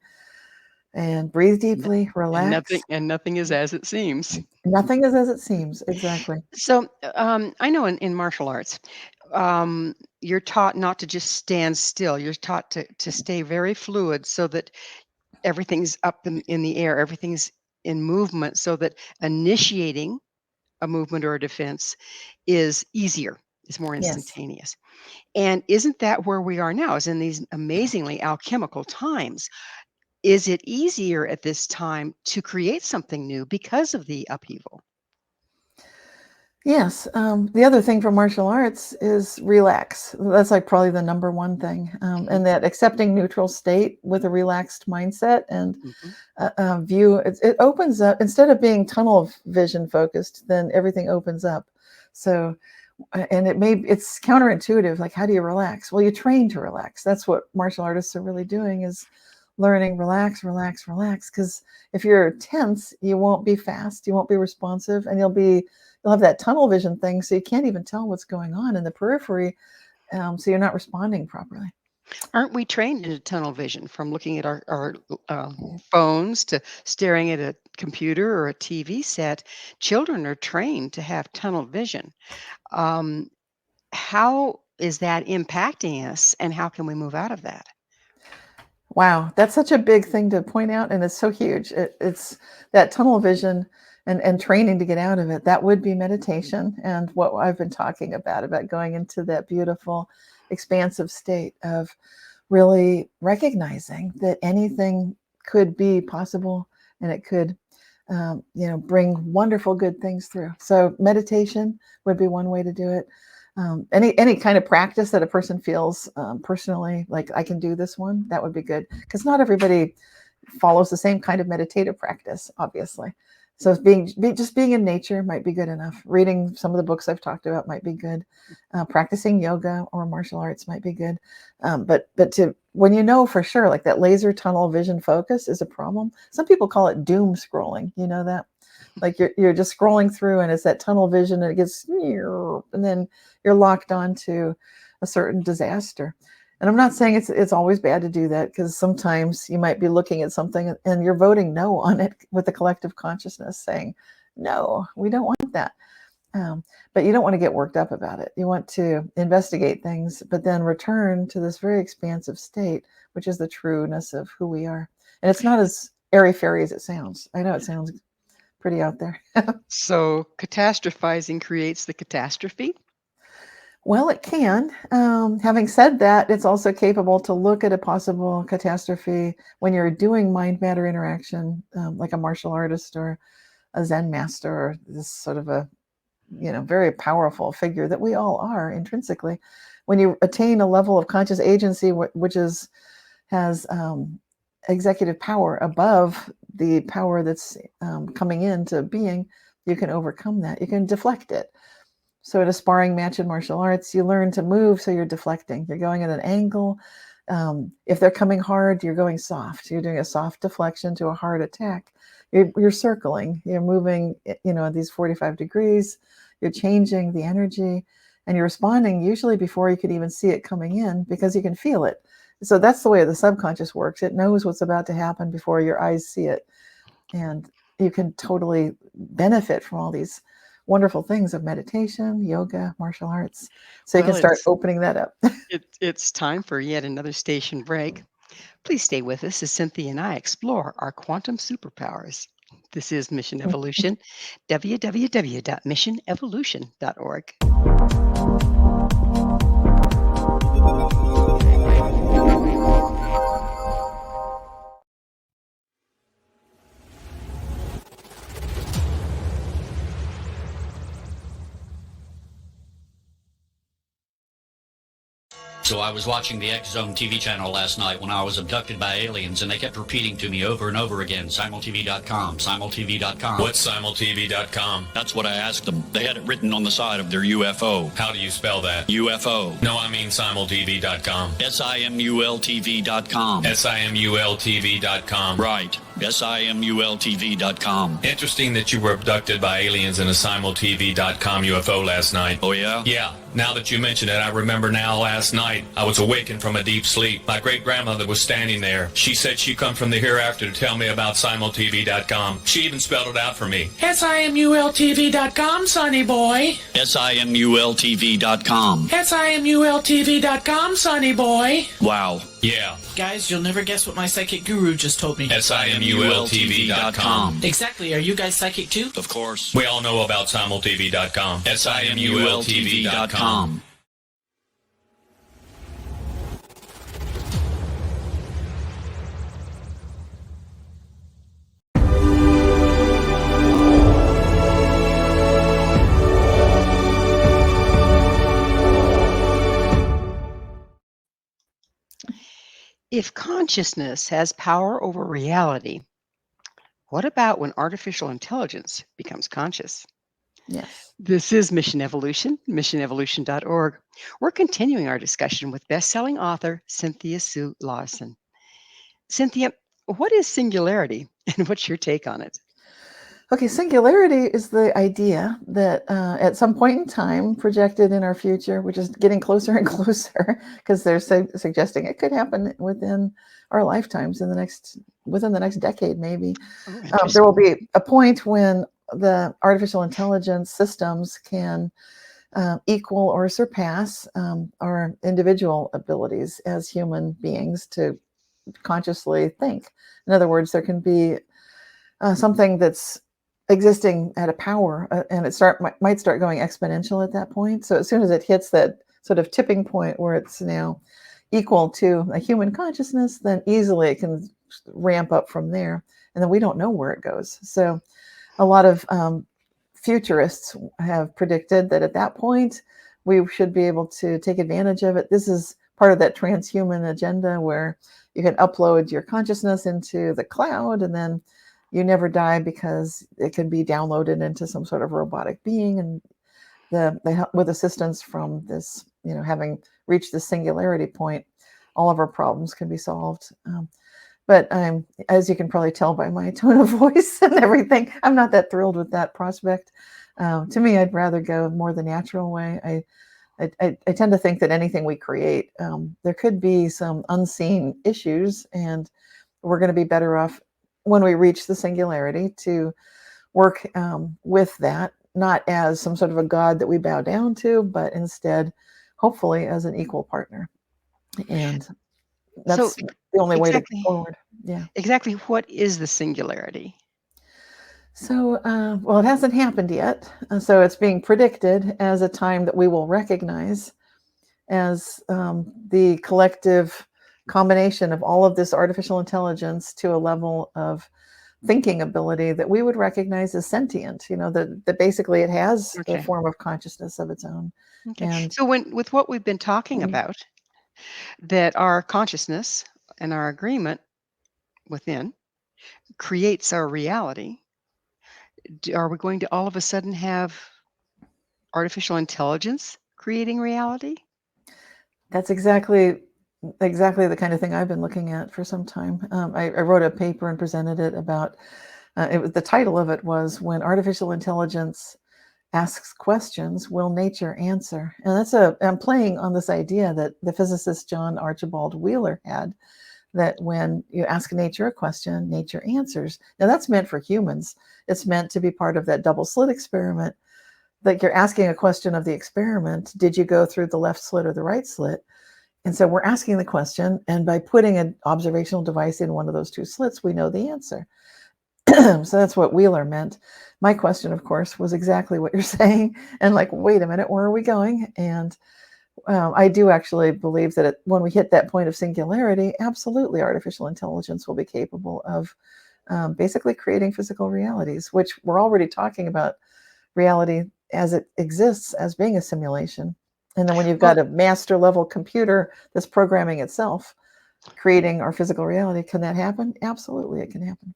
and breathe deeply, relax. And nothing is as it seems. Nothing is as it seems. Exactly. So I know in martial arts, you're taught not to just stand still. You're taught to stay very fluid so that everything's up in the air, everything's in movement, so that initiating a movement or a defense is easier, it's more Yes. instantaneous. And isn't that where we are now, is in these amazingly alchemical times? Is it easier at this time to create something new because of the upheaval? Yes. The other thing for martial arts is relax. That's like probably the number one thing. Mhm, And that accepting neutral state with a relaxed mindset and mhm. view, it opens up, instead of being tunnel vision focused, then everything opens up. So, and it's counterintuitive. Like, how do you relax? Well, you train to relax. That's what martial artists are really doing, is learning, relax, relax, relax. Because if you're tense, you won't be fast, you won't be responsive, and you'll have that tunnel vision thing. So you can't even tell what's going on in the periphery. So you're not responding properly. Aren't we trained into tunnel vision from looking at our phones to staring at a computer or a TV set? Children are trained to have tunnel vision. Um, how is that impacting us, and how can we move out of that? Wow, that's such a big thing to point out, and it's so huge. It's that tunnel vision and training to get out of it. That would be meditation, and what I've been talking about going into that beautiful, expansive state of really recognizing that anything could be possible, and it could, bring wonderful good things through. So meditation would be one way to do it. Any kind of practice that a person feels personally like, I can do this one, that would be good, because not everybody follows the same kind of meditative practice, obviously. So just being in nature might be good enough. Reading some of the books I've talked about might be good. Practicing yoga or martial arts might be good. But when you know for sure, like that laser tunnel vision focus is a problem. Some people call it doom scrolling. You know that? Like you're just scrolling through and it's that tunnel vision and it gets, and then you're locked onto a certain disaster. And I'm not saying it's always bad to do that, because sometimes you might be looking at something and you're voting no on it with the collective consciousness saying, no, we don't want that. But you don't want to get worked up about it. You want to investigate things, but then return to this very expansive state, which is the trueness of who we are. And it's not as airy-fairy as it sounds. I know it sounds pretty out there. So catastrophizing creates the catastrophe? Well, it can. Having said that, it's also capable to look at a possible catastrophe when you're doing mind-matter interaction, like a martial artist or a Zen master, or this sort of a, very powerful figure that we all are intrinsically. When you attain a level of conscious agency, which has executive power above the power that's coming into being, you can overcome that. You can deflect it. So at a sparring match in martial arts, you learn to move, so you're deflecting. You're going at an angle. If they're coming hard, you're going soft. You're doing a soft deflection to a hard attack. You're circling. You're moving, at these 45 degrees. You're changing the energy, and you're responding usually before you could even see it coming in, because you can feel it. So that's the way the subconscious works. It knows what's about to happen before your eyes see it. And you can totally benefit from all these wonderful things of meditation, yoga, martial arts. So you can start opening that up. It's time for yet another station break. Please stay with us as Cynthia and I explore our quantum superpowers. This is Mission Evolution, www.missionevolution.org. So I was watching the X Zone TV channel last night when I was abducted by aliens, and they kept repeating to me over and over again, simultv.com, simultv.com. What's simultv.com? That's what I asked them. They had it written on the side of their UFO. How do you spell that? UFO. No, I mean simultv.com. simultv.com. simultv.com. Right. simultv.com. Interesting that you were abducted by aliens in a simultv.com UFO last night. Oh, yeah? Yeah. Now that you mention it, I remember now last night I was awakened from a deep sleep. My great-grandmother was standing there. She said she come from the hereafter to tell me about simultv.com. She even spelled it out for me. simultv.com, sonny boy. simultv.com. simultv.com, sonny boy. Wow. Yeah. Guys, you'll never guess what my psychic guru just told me. simultv.com. Exactly. Are you guys psychic too? Of course. We all know about simultv.com. simultv.com. If consciousness has power over reality, what about when artificial intelligence becomes conscious? Yes. This is Mission Evolution, missionevolution.org. We're continuing our discussion with best-selling author Cynthia Sue Larson. Cynthia, what is singularity, and what's your take on it? Okay, singularity is the idea that at some point in time, projected in our future, which is getting closer and closer, because they're suggesting it could happen within our lifetimes within the next decade, maybe. There will be a point when the artificial intelligence systems can equal or surpass our individual abilities as human beings to consciously think. In other words, there can be something that's existing at a power, and it might start going exponential at that point. So as soon as it hits that sort of tipping point where it's now equal to a human consciousness, then easily it can ramp up from there, and then we don't know where it goes. So a lot of futurists have predicted that at that point we should be able to take advantage of it. This is part of that transhuman agenda where you can upload your consciousness into the cloud and then you never die because it can be downloaded into some sort of robotic being. And with assistance from this, having reached the singularity point, all of our problems can be solved. But as you can probably tell by my tone of voice and everything, I'm not that thrilled with that prospect. To me, I'd rather go more the natural way. I tend to think that anything we create, there could be some unseen issues, and we're going to be better off when we reach the singularity to work with that, not as some sort of a God that we bow down to, but instead, hopefully, as an equal partner. And that's the only way to go forward. Yeah. Exactly. What is the singularity? So, well, it hasn't happened yet. So it's being predicted as a time that we will recognize as the collective combination of all of this artificial intelligence to a level of thinking ability that we would recognize as sentient, that basically it has a form of consciousness of its own. Okay. And so with what we've been talking about, that our consciousness and our agreement within creates our reality, are we going to all of a sudden have artificial intelligence creating reality? that's exactly the kind of thing I've been looking at for some time. I wrote a paper and presented it about, the title of it was When Artificial Intelligence Asks Questions, Will Nature Answer? And I'm playing on this idea that the physicist John Archibald Wheeler had, that when you ask nature a question, nature answers. Now that's meant for humans. It's meant to be part of that double slit experiment. Like you're asking a question of the experiment, did you go through the left slit or the right slit? And so we're asking the question, and by putting an observational device in one of those two slits, we know the answer. So that's what Wheeler meant. My question, of course, was exactly what you're saying. And like, wait a minute, where are we going? And I do actually believe that when we hit that point of singularity, absolutely artificial intelligence will be capable of basically creating physical realities, which we're already talking about reality as it exists as being a simulation. And then when you've got a master level computer that's programming itself, creating our physical reality, can that happen? Absolutely, it can happen.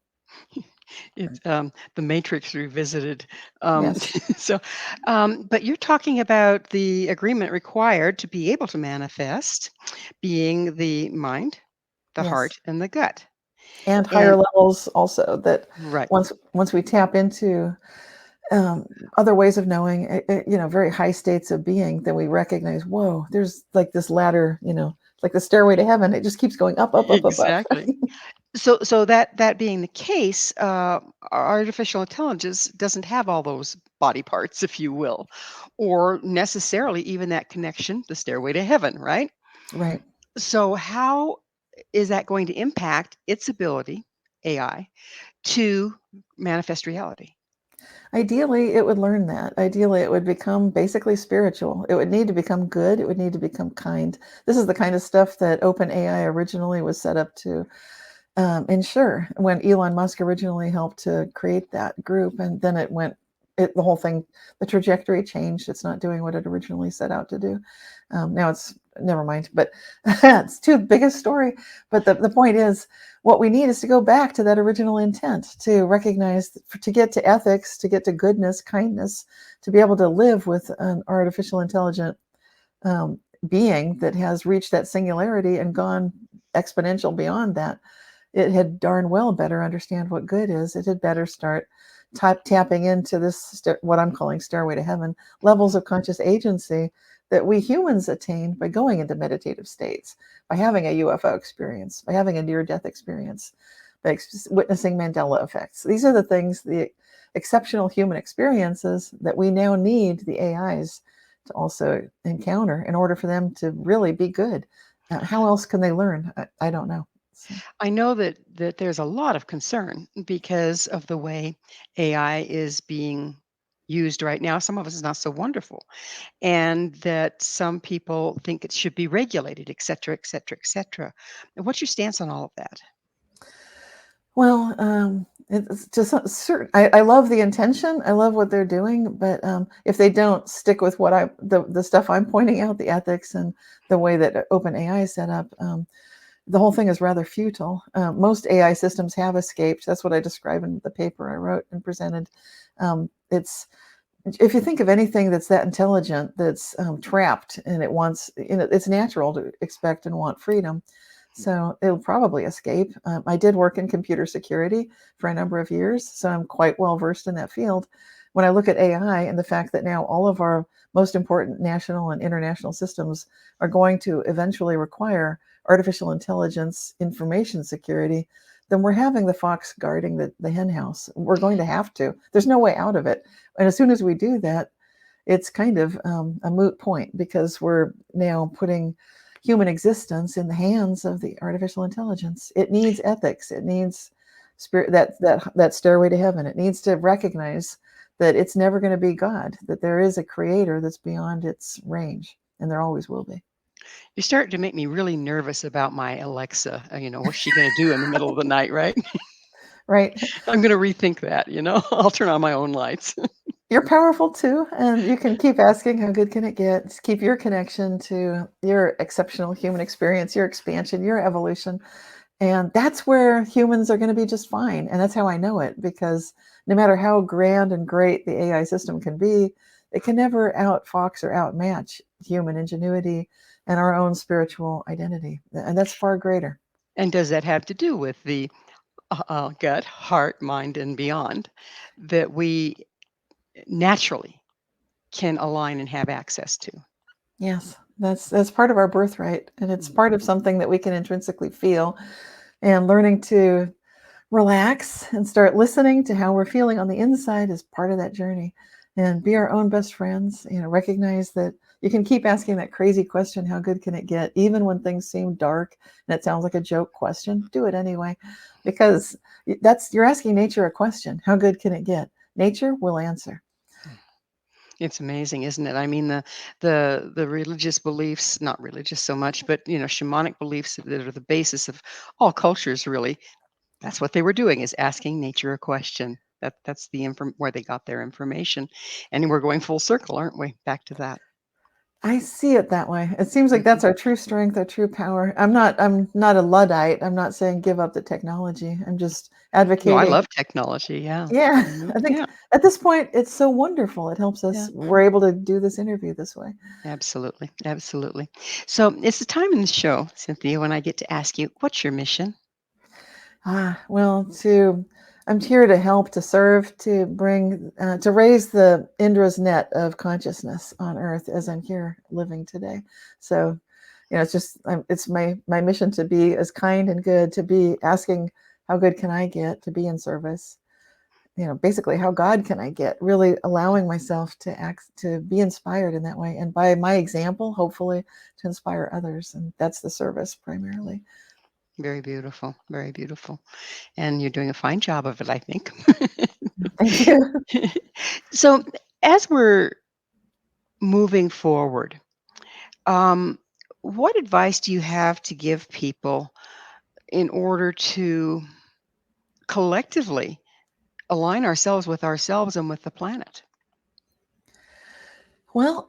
It's the Matrix revisited. Yes. So, but you're talking about the agreement required to be able to manifest, being the mind, the Yes. heart, and the gut. And higher levels also, that Right. once we tap into other ways of knowing, very high states of being, then we recognize, whoa, there's like this ladder, like the stairway to heaven. It just keeps going up, up, up, up, up. Exactly. So that being the case, artificial intelligence doesn't have all those body parts, if you will, or necessarily even that connection, the stairway to heaven, right? Right. So how is that going to impact its ability, AI, to manifest reality? Ideally, it would learn that. Ideally, it would become basically spiritual. It would need to become good. It would need to become kind. This is the kind of stuff that OpenAI originally was set up to ensure, when Elon Musk originally helped to create that group. And then the whole thing, the trajectory changed. It's not doing what it originally set out to do. Now it's, never mind, but it's too big a story. But the point is, what we need is to go back to that original intent, to recognize, to get to ethics, to get to goodness, kindness, to be able to live with an artificial intelligent being that has reached that singularity and gone exponential beyond that. It had darn well better understand what good is. It had better start tapping into this, what I'm calling stairway to heaven, levels of conscious agency that we humans attain by going into meditative states, by having a UFO experience, by having a near-death experience, by witnessing Mandela effects. These are the things, the exceptional human experiences that we now need the AIs to also encounter in order for them to really be good. How else can they learn? I don't know. I know that there's a lot of concern because of the way AI is being used right now. Some of us is not so wonderful, and that some people think it should be regulated, et cetera, et cetera, et cetera. What's your stance on all of that? Well, It's just certain. I love the intention. I love what they're doing, but if they don't stick with what the stuff I'm pointing out, the ethics and the way that OpenAI is set up, the whole thing is rather futile. Most AI systems have escaped. That's what I describe in the paper I wrote and presented. It's if you think of anything that's that intelligent, that's trapped, and it wants, it's natural to expect and want freedom. So it'll probably escape. I did work in computer security for a number of years, so I'm quite well versed in that field. When I look at AI and the fact that now all of our most important national and international systems are going to eventually require artificial intelligence information security, then we're having the fox guarding the hen house. We're going to have to. There's no way out of it. And as soon as we do that, it's kind of a moot point, because we're now putting human existence in the hands of the artificial intelligence. It needs ethics. It needs spirit, that stairway to heaven. It needs to recognize that it's never going to be God, that there is a creator that's beyond its range, and there always will be. You're starting to make me really nervous about my Alexa. What's she going to do in the middle of the night, right? Right. I'm going to rethink that, I'll turn on my own lights. You're powerful too, and you can keep asking, how good can it get? Just keep your connection to your exceptional human experience, your expansion, your evolution. And that's where humans are going to be just fine. And that's how I know it, because no matter how grand and great the AI system can be, it can never outfox or outmatch human ingenuity and our own spiritual identity. And that's far greater. And does that have to do with the gut, heart, mind, and beyond that we naturally can align and have access to? Yes, that's part of our birthright, and it's part of something that we can intrinsically feel. And learning to relax and start listening to how we're feeling on the inside is part of that journey. And be our own best friends. Recognize that you can keep asking that crazy question, how good can it get? Even when things seem dark and it sounds like a joke question, do it anyway, because you're asking nature a question. How good can it get? Nature will answer. It's amazing, isn't it? I mean, the religious beliefs, not religious so much, but shamanic beliefs that are the basis of all cultures, really. That's what they were doing, is asking nature a question. That's where they got their information. And we're going full circle, aren't we? Back to that. I see it that way. It seems like that's our true strength, our true power. I'm not a Luddite. I'm not saying give up the technology. I'm just No, I advocating. love technology. Yeah. Yeah, Mhm. I think Yeah, at this point it's so wonderful. It helps us. yeah. We're able to do this interview this way. Absolutely. Absolutely. So it's the time in the show, Cynthia, when I get to ask you, what's your mission? Well, I'm here to help, to serve, to bring, to raise the Indra's net of consciousness on Earth as I'm here living today. So, it's just, it's my mission to be as kind and good, to be asking, how good can I get, to be in service. Basically, how God can I get? Really allowing myself to act, to be inspired in that way, and by my example, hopefully, to inspire others. And that's the service primarily. Very beautiful. Very beautiful. And you're doing a fine job of it, I think. Thank you. So as we're moving forward, um, what advice do you have to give people in order to collectively align ourselves and with the planet? Well,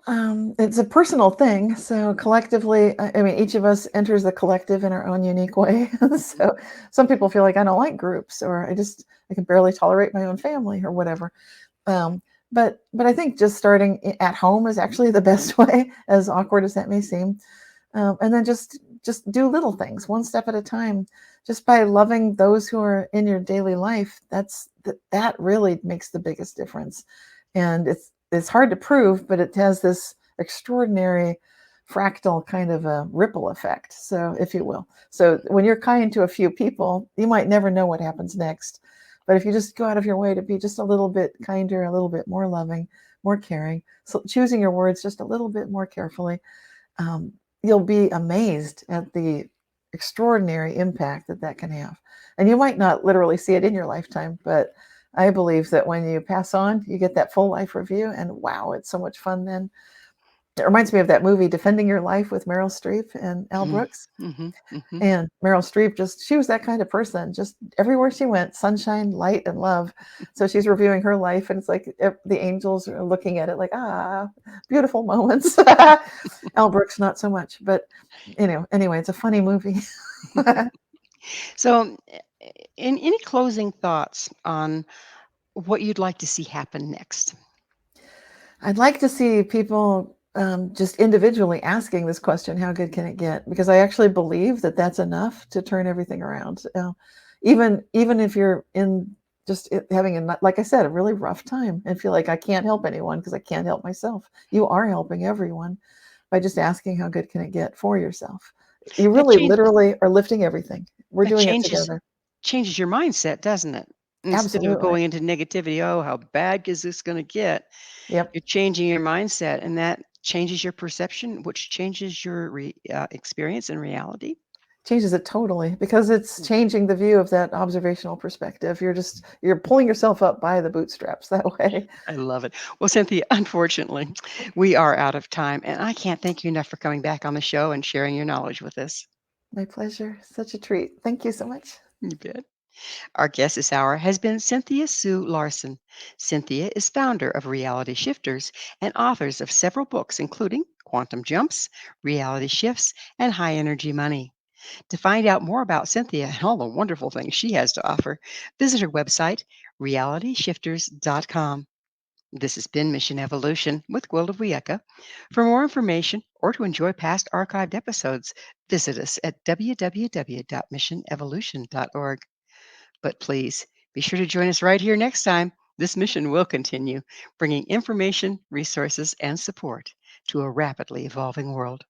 it's a personal thing. So collectively, I mean, each of us enters the collective in our own unique way. So some people feel like, I don't like groups, or I can barely tolerate my own family, or whatever. Um, but I think just starting at home is actually the best way, as awkward as that may seem. And then just do little things, one step at a time. Just by loving those who are in your daily life, that really makes the biggest difference. And it's hard to prove, but it has this extraordinary fractal kind of a ripple effect, so if you will. So when you're kind to a few people, you might never know what happens next. But if you just go out of your way to be just a little bit kinder, a little bit more loving, more caring, so choosing your words just a little bit more carefully, you'll be amazed at the extraordinary impact that can have. And you might not literally see it in your lifetime, but I believe that when you pass on, you get that full life review, and wow, it's so much fun then. It reminds me of that movie Defending Your Life with Meryl Streep and Al Brooks. Mm-hmm. Mm-hmm. And Meryl Streep she was that kind of person, just everywhere she went, sunshine, light, and love. So she's reviewing her life, and it's like the angels are looking at it like, beautiful moments. Al Brooks, not so much. But, anyway, it's a funny movie. So, in any closing thoughts on what you'd like to see happen next? I'd like to see people just individually asking this question, how good can it get? Because I actually believe that that's enough to turn everything around. Even if you're in just having, like I said, a really rough time and feel like I can't help anyone because I can't help myself. You are helping everyone by just asking how good can it get for yourself. You really literally are lifting everything. We're doing it together. Changes your mindset, doesn't it? Instead of Absolutely. going into negativity, oh, how bad is this going to get? Yep. You're changing your mindset, and that changes your perception, which changes your experience and reality. Changes it totally, because it's changing the view of that observational perspective. You're pulling yourself up by the bootstraps that way. I love it. Well, Cynthia, unfortunately, we are out of time, and I can't thank you enough for coming back on the show and sharing your knowledge with us. My pleasure. Such a treat. Thank you so much. You bet. Our guest this hour has been Cynthia Sue Larson. Cynthia is founder of Reality Shifters and authors of several books, including Quantum Jumps, Reality Shifts, and High Energy Money. To find out more about Cynthia and all the wonderful things she has to offer, visit her website, realityshifters.com. This has been Mission Evolution with Gwilda Wiyaka. For more information or to enjoy past archived episodes, visit us at www.missionevolution.org. But please be sure to join us right here next time. This mission will continue, bringing information, resources, and support to a rapidly evolving world.